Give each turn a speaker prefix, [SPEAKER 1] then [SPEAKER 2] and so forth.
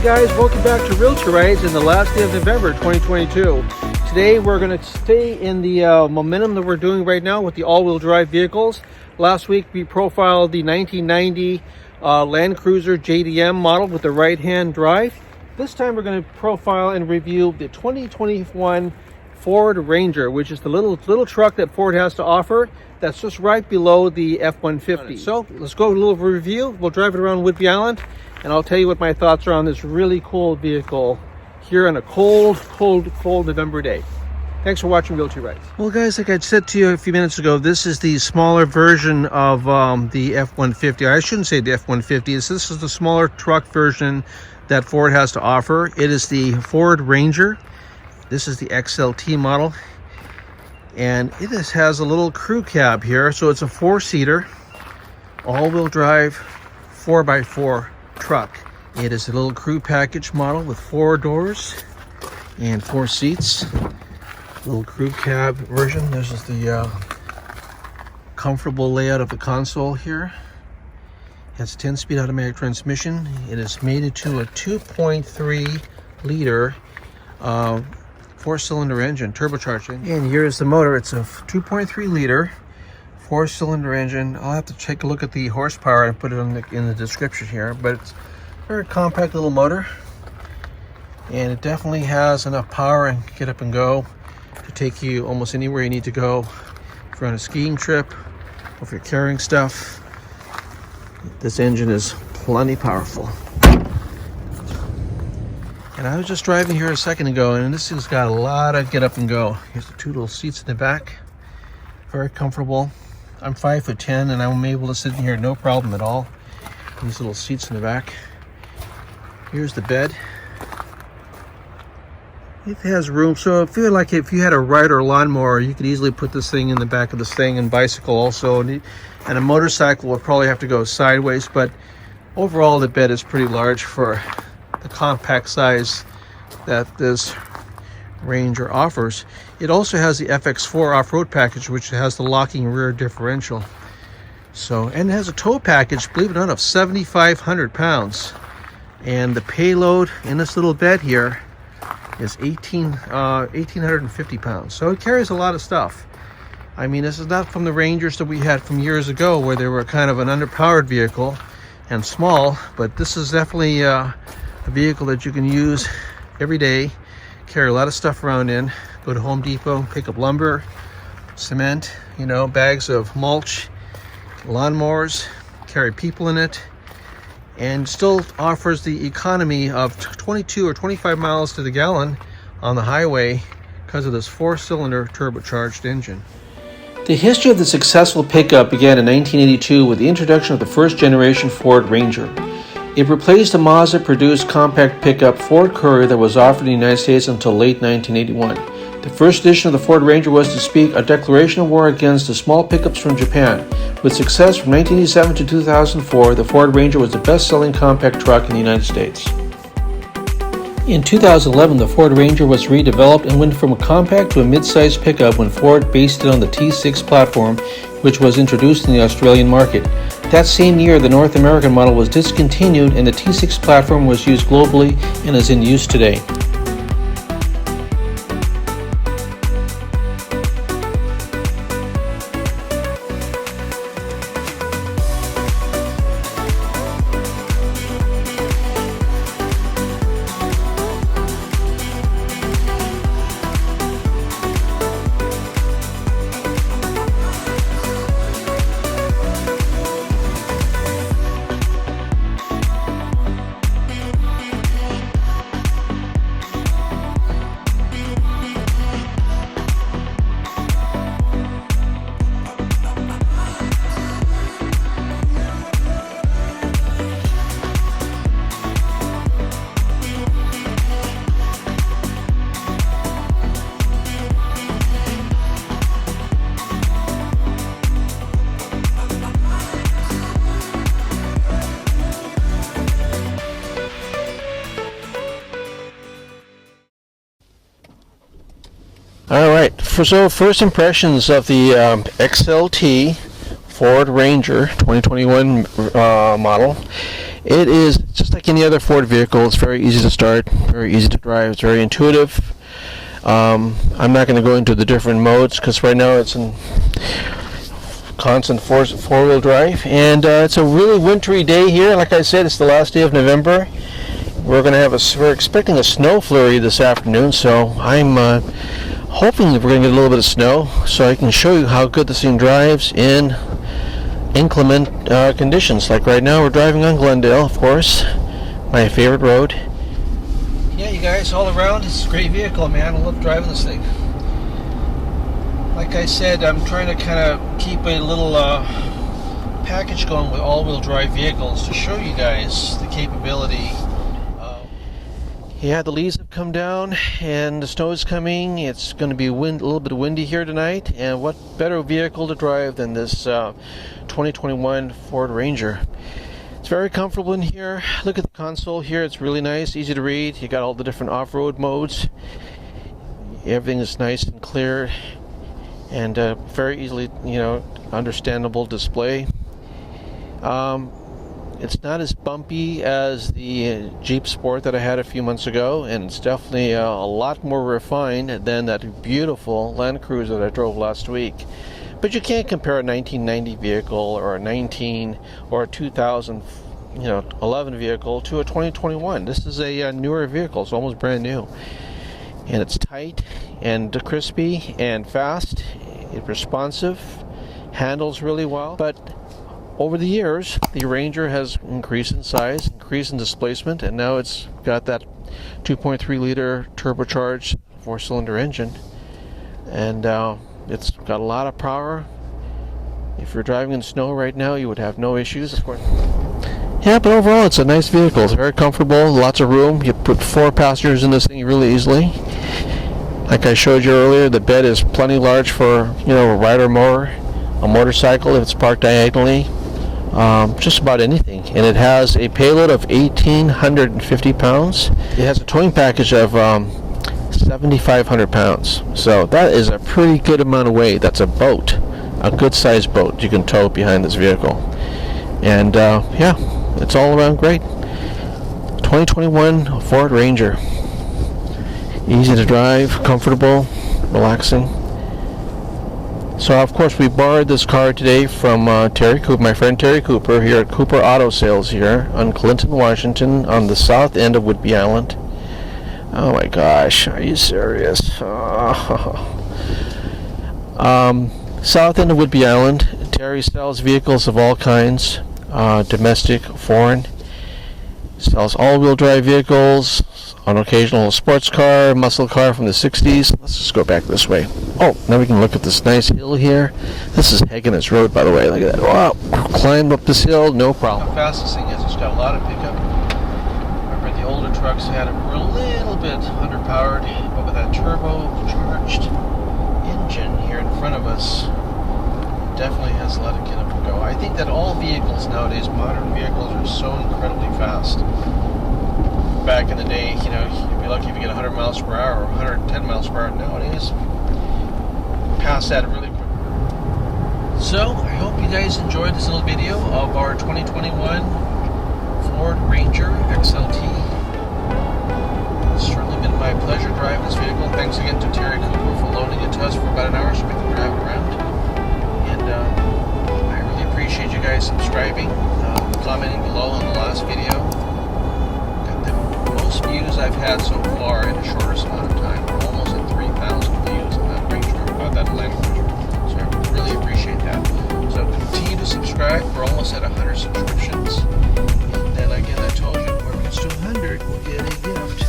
[SPEAKER 1] Hey guys, welcome back to Realtor Rights in the last day of November 2022. Today we're going to stay in the momentum that we're doing right now with the all-wheel drive vehicles. Last week we profiled the 1990 Land Cruiser JDM model with the right-hand drive. This time we're going to profile and review the 2021 Ford Ranger, which is the little truck that Ford has to offer that's just right below the F-150. So let's go a little review. We'll drive it around Whidbey Island, and I'll tell you what my thoughts are on this really cool vehicle here on a cold November day. Thanks for watching Realty Rights. Well guys, like I said to you a few minutes ago, this is the smaller version of the F-150. I shouldn't say the F-150. This is the smaller truck version that Ford has to offer. It is the Ford Ranger. This is the XLT model, and it has a little crew cab here. So it's a four-seater, all-wheel drive, 4x4 truck. It is a little crew package model with 4 doors and 4 seats. Little crew cab version. This is the comfortable layout of the console here. It has a 10-speed automatic transmission. It is mated to a 2.3 liter 4-cylinder engine, turbocharging. And here's the motor. It's a 2.3 liter 4-cylinder engine. I'll have to take a look at the horsepower and put it in the description here, but it's a very compact little motor, and it definitely has enough power and get up and go to take you almost anywhere you need to go. If you're on a skiing trip or if you're carrying stuff, this engine is plenty powerful. And I was just driving here a second ago, and this thing's got a lot of get up and go. Here's the 2 little seats in the back. Very comfortable. I'm 5'10", and I'm able to sit in here no problem at all. These little seats in the back. Here's the bed. It has room, so I feel like if you had a rider or lawnmower, you could easily put this thing in the back of this thing, and bicycle also. And a motorcycle would probably have to go sideways, but overall the bed is pretty large for the compact size that this Ranger offers. It also has the FX4 off-road package, which has the locking rear differential. So, and it has a tow package, believe it or not, of 7,500 pounds. And the payload in this little bed here is 1,850 pounds. So it carries a lot of stuff. I mean, this is not from the Rangers that we had from years ago, where they were kind of an underpowered vehicle and small, but this is definitely a vehicle that you can use every day, carry a lot of stuff around in, go to Home Depot, pick up lumber, cement, you know, bags of mulch, lawnmowers, carry people in it, and still offers the economy of 22 or 25 miles to the gallon on the highway because of this 4-cylinder turbocharged engine. The history of the successful pickup began in 1982 with the introduction of the first generation Ford Ranger. It replaced the Mazda-produced compact pickup Ford Courier that was offered in the United States until late 1981. The first edition of the Ford Ranger was to speak a declaration of war against the small pickups from Japan. With success from 1987 to 2004, the Ford Ranger was the best-selling compact truck in the United States. In 2011, the Ford Ranger was redeveloped and went from a compact to a mid-sized pickup when Ford based it on the T6 platform, which was introduced in the Australian market. That same year, the North American model was discontinued and the T6 platform was used globally and is in use today. Alright, so first impressions of the XLT Ford Ranger 2021 model. It is just just like any other Ford vehicle, it's very easy to start, very easy to drive, it's very intuitive. I'm not going to go into the different modes because right now it's in constant four-wheel drive, and it's a really wintry day here. Like I said, it's the last day of November. We're expecting a snow flurry this afternoon, so I'm hoping that we're going to get a little bit of snow so I can show you how good this thing drives in inclement conditions. Like right now we're driving on Glendale, of course, my favorite road. Yeah, you guys, all around, it's a great vehicle, man. I love driving this thing. Like I said, I'm trying to kind of keep a little package going with all-wheel drive vehicles to show you guys the capability. Yeah, the leaves have come down and the snow is coming. It's going to be a little bit windy here tonight, and what better vehicle to drive than this 2021 Ford Ranger. It's very comfortable in here. Look at the console here. It's really nice, easy to read. You got all the different off-road modes. Everything is nice and clear and very easily, understandable display. It's not as bumpy as the Jeep Sport that I had a few months ago, and it's definitely a lot more refined than that beautiful Land Cruiser that I drove last week. But you can't compare a 1990 vehicle or a 19 or a 2011 vehicle to a 2021. This is a newer vehicle. It's almost brand new, and it's tight and crispy and fast. It's responsive, handles really well, but over the years, the Ranger has increased in size, increased in displacement, and now it's got that 2.3 liter turbocharged 4-cylinder engine, and it's got a lot of power. If you're driving in snow right now, you would have no issues, of course. Yeah, but overall, it's a nice vehicle. It's very comfortable, lots of room. You put 4 passengers in this thing really easily. Like I showed you earlier, the bed is plenty large for, a rider mower, a motorcycle if it's parked diagonally. Just about anything, and it has a payload of 1,850 pounds. It has a towing package of 7,500 pounds, so that is a pretty good amount of weight. That's a boat, a good sized boat you can tow behind this vehicle, and yeah, it's all around great. 2021 Ford Ranger, easy to drive, comfortable, relaxing. So of course we borrowed this car today from Terry Cooper, my friend Terry Cooper here at Cooper Auto Sales here on Clinton, Washington, on the south end of Whidbey Island. Oh my gosh, are you serious? South end of Whidbey Island. Terry sells vehicles of all kinds, domestic, foreign. Sells all-wheel drive vehicles, an occasional sports car, muscle car from the 60s. Let's just go back this way. Oh, now we can look at this nice hill here. This is Hageness Road, by the way. Look at that. Wow, climbed up this hill, no problem. How fast this thing is. It's got a lot of pickup. Remember, the older trucks had it a little bit underpowered, but with that turbocharged engine here in front of us, definitely has a lot of get up and go. I think that all vehicles nowadays, modern vehicles, are so incredibly fast. Back in the day, you'd be lucky if you get 100 miles per hour or 110 miles per hour. Nowadays, past that really quick. So, I hope you guys enjoyed this little video of our 2021 Ford Ranger XLT. It's certainly been my pleasure driving this vehicle. Thanks again to Terry Cooper for loaning it to us for about an hour so we can drive it around. And I really appreciate you guys subscribing, commenting below on the last video. Got the most views I've had so far in the shortest amount of time. We're almost at 3,000 views on that Ranger, that Land Cruiser. So I really appreciate that. So continue to subscribe. We're almost at 100 subscriptions. And then again, I told you, whoever gets to 100 will get a gift.